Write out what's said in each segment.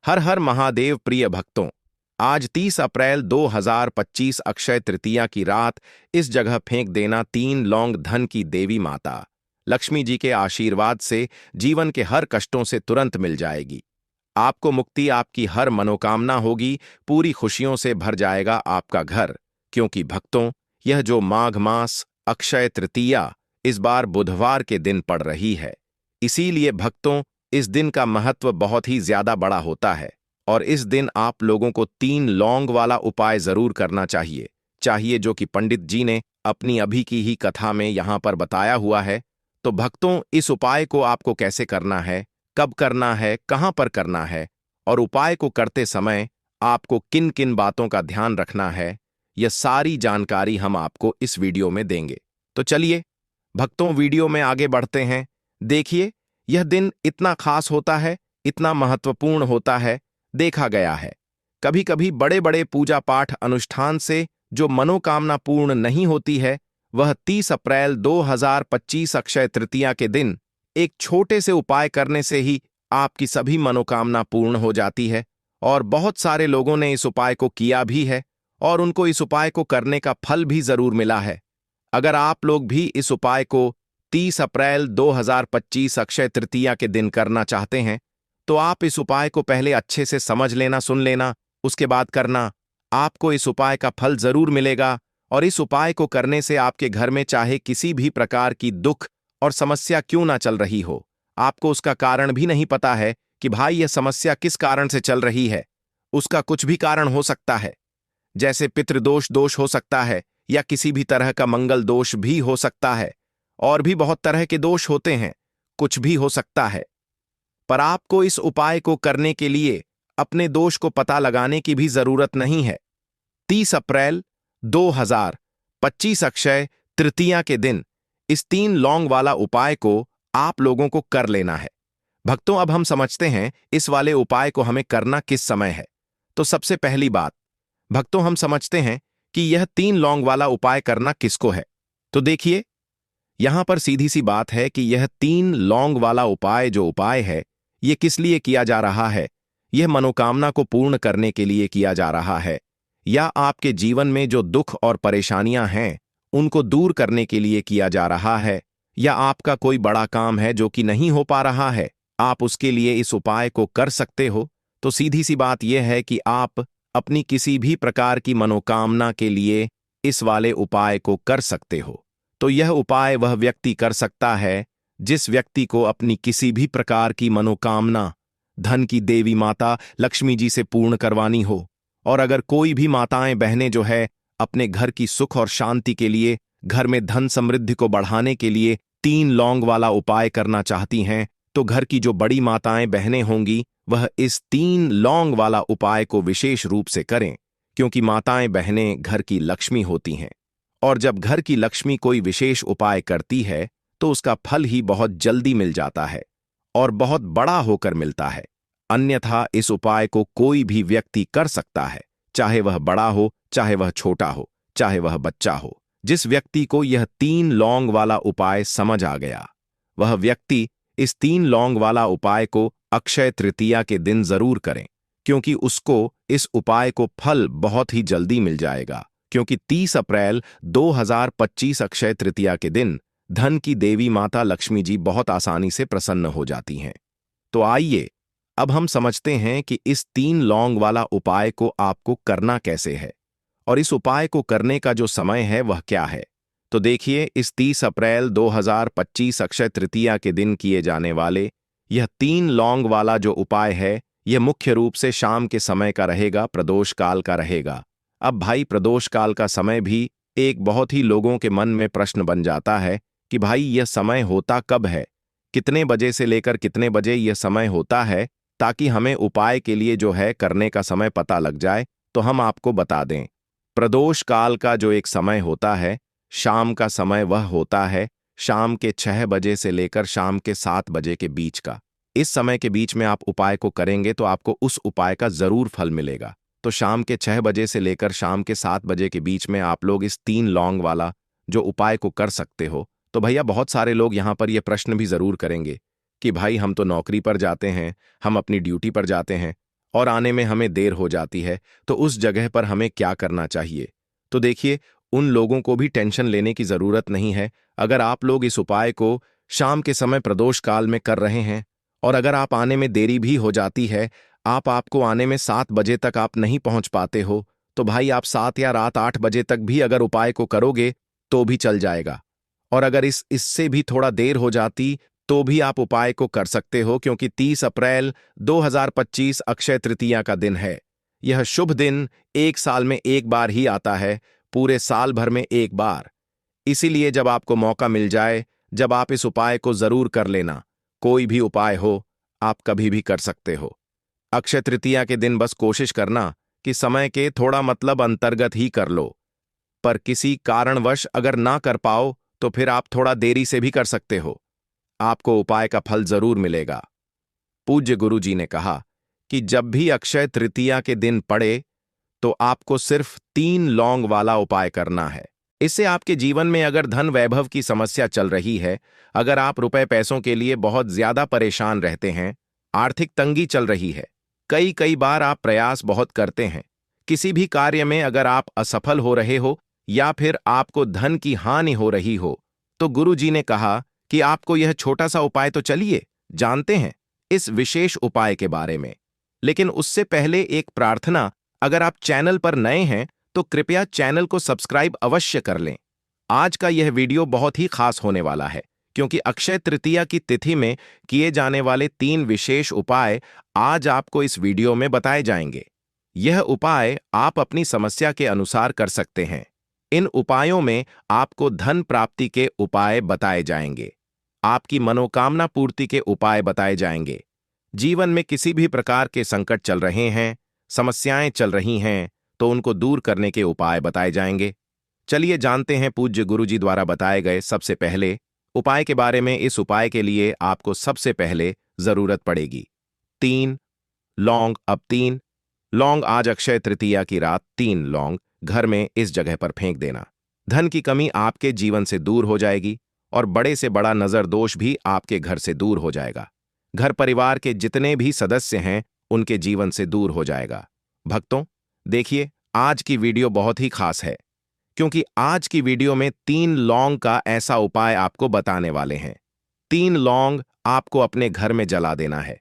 हर हर महादेव प्रिय भक्तों। आज 30 अप्रैल 2025 अक्षय तृतीया की रात इस जगह फेंक देना 3 लौंग धन की देवी माता लक्ष्मी जी के आशीर्वाद से जीवन के हर कष्टों से तुरंत मिल जाएगी। आपको मुक्ति, आपकी हर मनोकामना होगी, पूरी खुशियों से भर जाएगा आपका घर। क्योंकि भक्तों, यह जो माघ मास अक्षय तृतीया इस बार बुधवार के दिन पड़ रही है, इसीलिए भक्तों इस दिन का महत्व बहुत ही ज्यादा बड़ा होता है। और इस दिन आप लोगों को 3 लौंग वाला उपाय जरूर करना चाहिए जो कि पंडित जी ने अपनी अभी की ही कथा में यहां पर बताया हुआ है। तो भक्तों, इस उपाय को आपको कैसे करना है, कब करना है, कहां पर करना है और उपाय को करते समय आपको किन किन बातों का ध्यान रखना है, यह सारी जानकारी हम आपको इस वीडियो में देंगे। तो चलिए भक्तों, वीडियो में आगे बढ़ते हैं। देखिए, यह दिन इतना खास होता है, इतना महत्वपूर्ण होता है। देखा गया है कभी कभी बड़े बड़े पूजा पाठ अनुष्ठान से जो मनोकामना पूर्ण नहीं होती है, वह 30 अप्रैल 2025 अक्षय तृतीया के दिन एक छोटे से उपाय करने से ही आपकी सभी मनोकामना पूर्ण हो जाती है। और बहुत सारे लोगों ने इस उपाय को किया भी है और उनको इस उपाय को करने का फल भी जरूर मिला है। अगर आप लोग भी इस उपाय को 30 अप्रैल 2025 अक्षय तृतीया के दिन करना चाहते हैं, तो आप इस उपाय को पहले अच्छे से समझ लेना, सुन लेना, उसके बाद करना। आपको इस उपाय का फल जरूर मिलेगा। और इस उपाय को करने से आपके घर में चाहे किसी भी प्रकार की दुख और समस्या क्यों ना चल रही हो, आपको उसका कारण भी नहीं पता है कि भाई यह समस्या किस कारण से चल रही है, उसका कुछ भी कारण हो सकता है। जैसे पितृदोष दोष हो सकता है, या किसी भी तरह का मंगल दोष भी हो सकता है, और भी बहुत तरह के दोष होते हैं, कुछ भी हो सकता है। पर आपको इस उपाय को करने के लिए अपने दोष को पता लगाने की भी जरूरत नहीं है। 30 अप्रैल 2025 अक्षय तृतीया के दिन इस 3 लौंग वाला उपाय को आप लोगों को कर लेना है। भक्तों, अब हम समझते हैं इस वाले उपाय को हमें करना किस समय है। तो सबसे पहली बात भक्तों, हम समझते हैं कि यह 3 लौंग वाला उपाय करना किसको है। तो देखिए, यहां पर सीधी सी बात है कि यह 3 लौंग वाला उपाय जो उपाय है, यह किस लिए किया जा रहा है। यह मनोकामना को पूर्ण करने के लिए किया जा रहा है, या आपके जीवन में जो दुख और परेशानियां हैं उनको दूर करने के लिए किया जा रहा है, या आपका कोई बड़ा काम है जो कि नहीं हो पा रहा है, आप उसके लिए इस उपाय को कर सकते हो। तो सीधी सी बात यह है कि आप अपनी किसी भी प्रकार की मनोकामना के लिए इस वाले उपाय को कर सकते हो। तो यह उपाय वह व्यक्ति कर सकता है जिस व्यक्ति को अपनी किसी भी प्रकार की मनोकामना धन की देवी माता लक्ष्मी जी से पूर्ण करवानी हो। और अगर कोई भी माताएं बहनें जो है अपने घर की सुख और शांति के लिए, घर में धन समृद्धि को बढ़ाने के लिए 3 लौंग वाला उपाय करना चाहती हैं, तो घर की जो बड़ी माताएं बहनें होंगी वह इस 3 लौंग वाला उपाय को विशेष रूप से करें। क्योंकि माताएं बहनें घर की लक्ष्मी होती हैं, और जब घर की लक्ष्मी कोई विशेष उपाय करती है तो उसका फल ही बहुत जल्दी मिल जाता है और बहुत बड़ा होकर मिलता है। अन्यथा इस उपाय को कोई भी व्यक्ति कर सकता है, चाहे वह बड़ा हो, चाहे वह छोटा हो, चाहे वह बच्चा हो। जिस व्यक्ति को यह 3 लौंग वाला उपाय समझ आ गया, वह व्यक्ति इस 3 लौंग वाला उपाय को अक्षय तृतीया के दिन जरूर करें, क्योंकि उसको इस उपाय को फल बहुत ही जल्दी मिल जाएगा। क्योंकि 30 अप्रैल 2025 अक्षय तृतीया के दिन धन की देवी माता लक्ष्मी जी बहुत आसानी से प्रसन्न हो जाती हैं। तो आइए अब हम समझते हैं कि इस 3 लौंग वाला उपाय को आपको करना कैसे है, और इस उपाय को करने का जो समय है वह क्या है। तो देखिए, इस 30 अप्रैल 2025 अक्षय तृतीया के दिन किए जाने वाले यह 3 लौंग वाला जो उपाय है, यह मुख्य रूप से शाम के समय का रहेगा, प्रदोष काल का रहेगा। अब भाई, प्रदोष काल का समय भी एक बहुत ही लोगों के मन में प्रश्न बन जाता है कि भाई यह समय होता कब है, कितने बजे से लेकर कितने बजे यह समय होता है, ताकि हमें उपाय के लिए जो है करने का समय पता लग जाए। तो हम आपको बता दें, प्रदोष काल का जो एक समय होता है, शाम का समय, वह होता है शाम के 6 बजे से लेकर शाम के 7 बजे के बीच का। इस समय के बीच में आप उपाय को करेंगे तो आपको उस उपाय का जरूर फल मिलेगा। तो शाम के 6 बजे से लेकर शाम के 7 बजे के बीच में आप लोग इस 3 लौंग वाला जो उपाय को कर सकते हो। तो भैया, बहुत सारे लोग यहाँ पर यह प्रश्न भी जरूर करेंगे कि भाई हम तो नौकरी पर जाते हैं, हम अपनी ड्यूटी पर जाते हैं, और आने में हमें देर हो जाती है, तो उस जगह पर हमें क्या करना चाहिए? तो देखिए, उन लोगों को भी टेंशन लेने की जरूरत नहीं है। अगर आप लोग इस उपाय को शाम के समय प्रदोष काल में कर रहे हैं और अगर आप आने में देरी भी हो जाती है, आपको आने में 7 बजे तक आप नहीं पहुंच पाते हो, तो भाई आप 7 या रात 8 बजे तक भी अगर उपाय को करोगे तो भी चल जाएगा। और अगर इससे भी थोड़ा देर हो जाती तो भी आप उपाय को कर सकते हो, क्योंकि 30 अप्रैल 2025 अक्षय तृतीया का दिन है। यह शुभ दिन एक साल में एक बार ही आता है, पूरे साल भर में एक बार। इसीलिए जब आपको मौका मिल जाए, जब आप इस उपाय को जरूर कर लेना। कोई भी उपाय हो, आप कभी भी कर सकते हो। अक्षय तृतीया के दिन बस कोशिश करना कि समय के थोड़ा मतलब अंतर्गत ही कर लो। पर किसी कारणवश अगर ना कर पाओ तो फिर आप थोड़ा देरी से भी कर सकते हो। आपको उपाय का फल जरूर मिलेगा। पूज्य गुरु जी ने कहा कि जब भी अक्षय तृतीया के दिन पड़े तो आपको सिर्फ 3 लौंग वाला उपाय करना है। इससे आपके जीवन में अगर धन वैभव की समस्या चल रही है, अगर आप रुपए पैसों के लिए बहुत ज्यादा परेशान रहते हैं, आर्थिक तंगी चल रही है, कई कई बार आप प्रयास बहुत करते हैं, किसी भी कार्य में अगर आप असफल हो रहे हो या फिर आपको धन की हानि हो रही हो, तो गुरु जी ने कहा कि आपको यह छोटा सा उपाय तो चलिए जानते हैं इस विशेष उपाय के बारे में। लेकिन उससे पहले एक प्रार्थना, अगर आप चैनल पर नए हैं तो कृपया चैनल को सब्सक्राइब अवश्य कर लें। आज का यह वीडियो बहुत ही खास होने वाला है, क्योंकि अक्षय तृतीया की तिथि में किए जाने वाले 3 विशेष उपाय आज आपको इस वीडियो में बताए जाएंगे। यह उपाय आप अपनी समस्या के अनुसार कर सकते हैं। इन उपायों में आपको धन प्राप्ति के उपाय बताए जाएंगे, आपकी मनोकामना पूर्ति के उपाय बताए जाएंगे। जीवन में किसी भी प्रकार के संकट चल रहे हैं, समस्याएं चल रही हैं, तो उनको दूर करने के उपाय बताए जाएंगे। चलिए जानते हैं पूज्य गुरु जी द्वारा बताए गए सबसे पहले उपाय के बारे में। इस उपाय के लिए आपको सबसे पहले जरूरत पड़ेगी 3 लौंग। अब 3 लौंग आज अक्षय तृतीया की रात 3 लौंग घर में इस जगह पर फेंक देना। धन की कमी आपके जीवन से दूर हो जाएगी और बड़े से बड़ा नजर दोष भी आपके घर से दूर हो जाएगा। घर परिवार के जितने भी सदस्य हैं उनके जीवन से दूर हो जाएगा। भक्तों, देखिए, आज की वीडियो बहुत ही खास है, क्योंकि आज की वीडियो में 3 लौंग का ऐसा उपाय आपको बताने वाले हैं। 3 लौंग आपको अपने घर में जला देना है।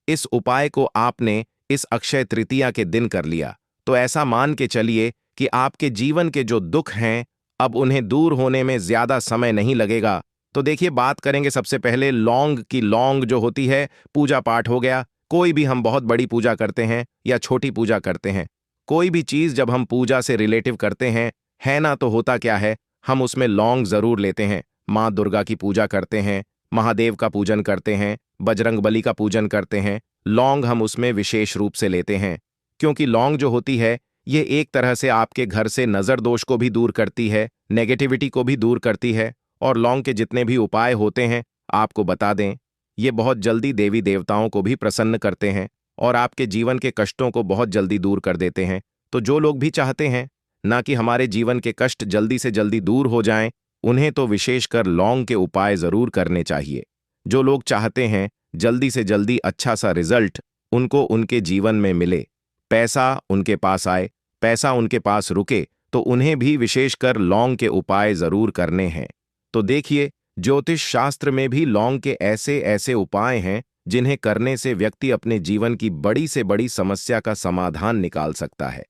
इस उपाय को आपने इस अक्षय तृतीया के दिन कर लिया तो ऐसा मान के चलिए कि आपके जीवन के जो दुख हैं अब उन्हें दूर होने में ज्यादा समय नहीं लगेगा। तो देखिए, बात करेंगे सबसे पहले लौंग की। लौंग जो होती है, पूजा पाठ हो गया, कोई भी हम बहुत बड़ी पूजा करते हैं या छोटी पूजा करते हैं, कोई भी चीज जब हम पूजा से रिलेटिव करते हैं, है ना, तो होता क्या है, हम उसमें लौंग जरूर लेते हैं। माँ दुर्गा की पूजा करते हैं, महादेव का पूजन करते हैं, बजरंगबली का पूजन करते हैं, लौंग हम उसमें विशेष रूप से लेते हैं, क्योंकि लौंग जो होती है ये एक तरह से आपके घर से नजर दोष को भी दूर करती है, नेगेटिविटी को भी दूर करती है। और लौंग के जितने भी उपाय होते हैं, आपको बता दें, ये बहुत जल्दी देवी देवताओं को भी प्रसन्न करते हैं और आपके जीवन के कष्टों को बहुत जल्दी दूर कर देते हैं। तो जो लोग भी चाहते हैं ना कि हमारे जीवन के कष्ट जल्दी से जल्दी दूर हो जाएं, उन्हें तो विशेषकर लौंग के उपाय जरूर करने चाहिए। जो लोग चाहते हैं जल्दी से जल्दी अच्छा सा रिजल्ट उनको उनके जीवन में मिले, पैसा उनके पास आए, पैसा उनके पास रुके, तो उन्हें भी विशेषकर लौंग के उपाय जरूर करने हैं। तो देखिए, ज्योतिष शास्त्र में भी लौंग के ऐसे ऐसे उपाय हैं जिन्हें करने से व्यक्ति अपने जीवन की बड़ी से बड़ी समस्या का समाधान निकाल सकता है।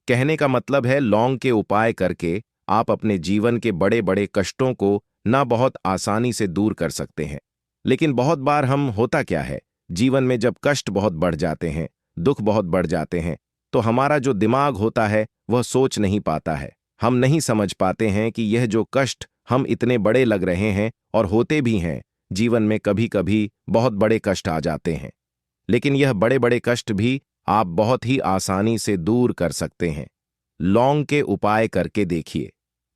कहने का मतलब है, लौंग के उपाय करके आप अपने जीवन के बड़े बड़े कष्टों को ना बहुत आसानी से दूर कर सकते हैं। लेकिन बहुत बार हम होता क्या है, जीवन में जब कष्ट बहुत बढ़ जाते हैं, दुख बहुत बढ़ जाते हैं, तो हमारा जो दिमाग होता है वह सोच नहीं पाता है। हम नहीं समझ पाते हैं कि यह जो कष्ट हम इतने बड़े लग रहे हैं और होते भी हैं, जीवन में कभी कभी बहुत बड़े कष्ट आ जाते हैं। लेकिन यह बड़े बड़े कष्ट भी आप बहुत ही आसानी से दूर कर सकते हैं। लौंग के उपाय करके देखिए।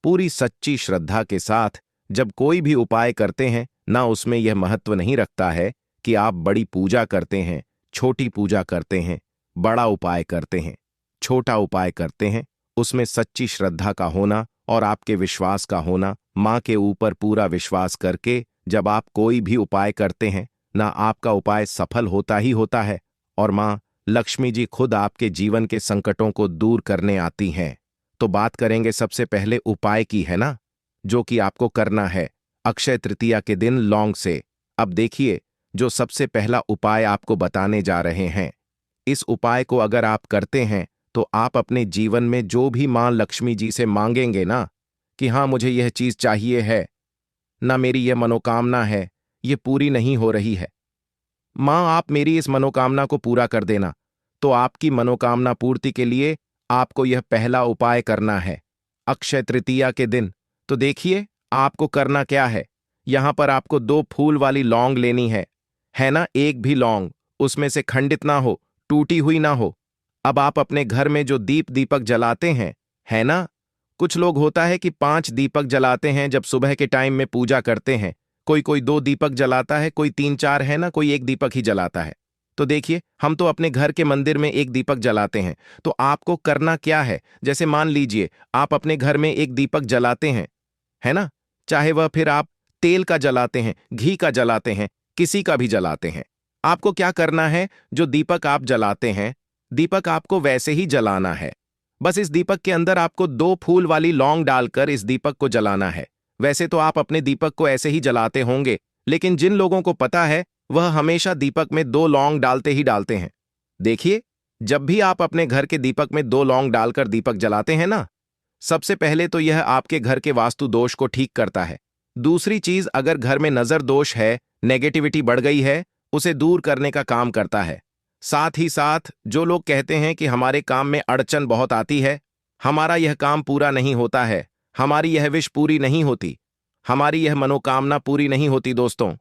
पूरी सच्ची श्रद्धा के साथ जब कोई भी उपाय करते हैं ना, उसमें यह महत्व नहीं रखता है कि आप बड़ी पूजा करते हैं, छोटी पूजा करते हैं, बड़ा उपाय करते हैं, छोटा उपाय करते हैं, उसमें सच्ची श्रद्धा का होना और आपके विश्वास का होना, माँ के ऊपर पूरा विश्वास करके जब आप कोई भी उपाय करते हैं ना, आपका उपाय सफल होता ही होता है और माँ लक्ष्मी जी खुद आपके जीवन के संकटों को दूर करने आती हैं। तो बात करेंगे सबसे पहले उपाय की, है ना, जो कि आपको करना है अक्षय तृतीया के दिन लौंग से। अब देखिए, जो सबसे पहला उपाय आपको बताने जा रहे हैं, इस उपाय को अगर आप करते हैं तो आप अपने जीवन में जो भी मां लक्ष्मी जी से मांगेंगे ना कि हाँ मुझे यह चीज चाहिए है, ना मेरी यह मनोकामना है, ये पूरी नहीं हो रही है, मां आप मेरी इस मनोकामना को पूरा कर देना, तो आपकी मनोकामना पूर्ति के लिए आपको यह पहला उपाय करना है अक्षय तृतीया के दिन। तो देखिए आपको करना क्या है। यहां पर आपको 2 फूल वाली लौंग लेनी है ना, एक भी लौंग उसमें से खंडित ना हो, टूटी हुई ना हो। अब आप अपने घर में जो दीपक जलाते हैं, है ना, कुछ लोग होता है कि 5 दीपक जलाते हैं जब सुबह के टाइम में पूजा करते हैं, कोई कोई 2 दीपक जलाता है, कोई 3-4, है ना, कोई 1 दीपक ही जलाता है। तो देखिए हम तो अपने घर के मंदिर में 1 दीपक जलाते हैं। तो आपको करना क्या है, जैसे मान लीजिए आप अपने घर में 1 दीपक जलाते हैं, है ना, चाहे वह फिर आप तेल का जलाते हैं, घी का जलाते हैं, किसी का भी जलाते हैं, आपको क्या करना है, जो दीपक आप जलाते हैं, दीपक आपको वैसे ही जलाना है। बस इस दीपक के अंदर आपको 2 फूल वाली लौंग डालकर इस दीपक को जलाना है। वैसे तो आप अपने दीपक को ऐसे ही जलाते होंगे, लेकिन जिन लोगों को पता है वह हमेशा दीपक में 2 लौंग डालते ही डालते हैं। देखिए, जब भी आप अपने घर के दीपक में 2 लौंग डालकर दीपक जलाते हैं ना, सबसे पहले तो यह आपके घर के वास्तु दोष को ठीक करता है। दूसरी चीज, अगर घर में नजर दोष है, नेगेटिविटी बढ़ गई है, उसे दूर करने का काम करता है। साथ ही साथ जो लोग कहते हैं कि हमारे काम में अड़चन बहुत आती है, हमारा यह काम पूरा नहीं होता है, हमारी यह विश पूरी नहीं होती, हमारी यह मनोकामना पूरी नहीं होती दोस्तों,